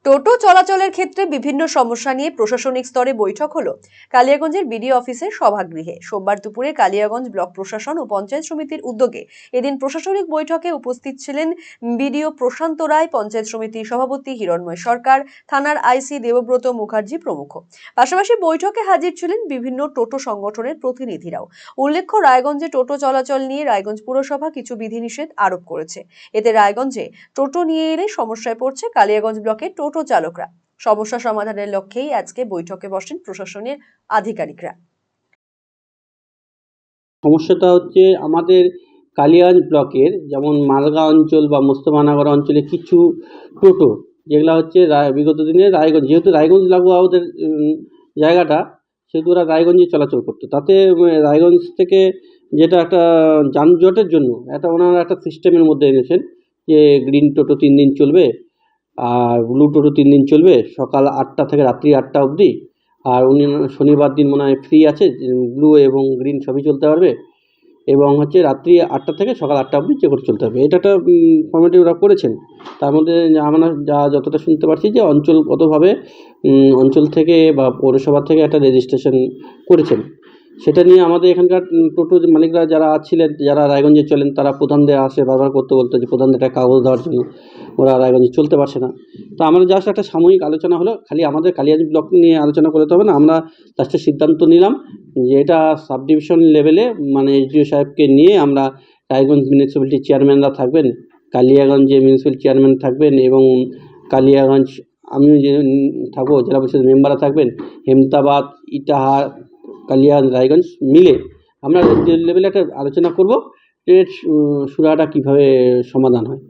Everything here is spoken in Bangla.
টোটো চলাচলের ক্ষেত্রে বিভিন্ন সমস্যা নিয়ে প্রশাসনিক স্তরে বৈঠক হলো কালিয়াগঞ্জের বিডিও অফিসের সভাগৃহে। সোমবার দুপুরে কালিয়াগঞ্জ ব্লক প্রশাসন ও পঞ্চায়েত সমিতির উদ্যোগে এদিন প্রশাসনিক বৈঠকে উপস্থিত ছিলেন বিডিও প্রশান্ত রায়, পঞ্চায়েত সমিতির সভাপতি হিরণময় সরকার, থানার আইসি দেবব্রত মুখার্জি প্রমুখ। পাশাপাশি বৈঠকে হাজির ছিলেন বিভিন্ন টোটো সংগঠনের প্রতিনিধিরাও। উল্লেখ্য, রায়গঞ্জে টোটো চলাচল নিয়ে রায়গঞ্জ পুরসভা কিছু বিধিনিষেধ আরোপ করেছে। এতে রায়গঞ্জে টোটো নিয়ে এলে সমস্যায় পড়ছে কালিয়াগঞ্জ ব্লকের টোটো চালকরা। সমস্যা সমাধানের লক্ষ্যেই আজকে বৈঠকে বসেন প্রশাসনের আধিকারিকরা। সমস্যাটা হচ্ছে আমাদের কালিয়াগঞ্জ ব্লকের যেমন মালগাঁও অঞ্চল বা মোস্তফানগর অঞ্চলে কিছু টোটো যেগুলো হচ্ছে বিগত দিনে রায়গঞ্জ, যেহেতু রায়গঞ্জ লাগোয়া ওদের জায়গাটা, সেহেতু ওরা রায়গঞ্জে চলাচল করতো। তাতে রায়গঞ্জ থেকে যেটা একটা যানজটের জন্য ওনারা একটা সিস্টেমের মধ্যে এনেছেন যে গ্রিন টোটো 3 দিন চলবে আর ব্লু টোটো 3 দিন চলবে, সকাল 8টা থেকে রাত্রি 8টা অবধি। আর উনি শনিবার দিন মনে হয় ফ্রি আছে, ব্লু এবং গ্রিন সবই চলতে পারবে, এবং হচ্ছে রাত্রি 8টা থেকে সকাল 8টা অবধি যে করে চলতে হবে। এটা একটা ফর্মেটে ওরা করেছেন। তার মধ্যে আমরা যতটা শুনতে পারছি যে অঞ্চলগতভাবে অঞ্চল থেকে বা পৌরসভা থেকে একটা রেজিস্ট্রেশন করেছেন। সেটা নিয়ে আমাদের এখানকার টোটো মালিকরা যারা ছিলেন, যারা রায়গঞ্জে চলেন, তারা প্রধানদের আসে বারবার বলতো যে প্রধানদের একটা কাগজ দেওয়ার জন্য ওরা রায়গঞ্জে চলতে পারছে না। তো আমাদের জাস্ট একটা সাময়িক আলোচনা হলো, খালি আমাদের কালিয়াগঞ্জ ব্লক নিয়ে আলোচনা করতে হবে না। আমরা লাস্টে সিদ্ধান্ত নিলাম যে এটা সাব ডিভিশন লেভেলে, মানে এসডিও সাহেবকে নিয়ে আমরা রায়গঞ্জ মিউনিসিপ্যালিটির চেয়ারম্যানরা থাকবেন, কালিয়াগঞ্জে মিউনিসিপ্যাল চেয়ারম্যান থাকবেন, এবং কালিয়াগঞ্জ আমিও যে থাকবো, জেলা পরিষদের মেম্বাররা থাকবেন, হেমতাবাদ, ইটাহার, কালিয়াগঞ্জ, রায়গঞ্জ মিলে আমরা লেভেলে একটা আলোচনা করব এর সুরাহাটা কীভাবে সমাধান হয়।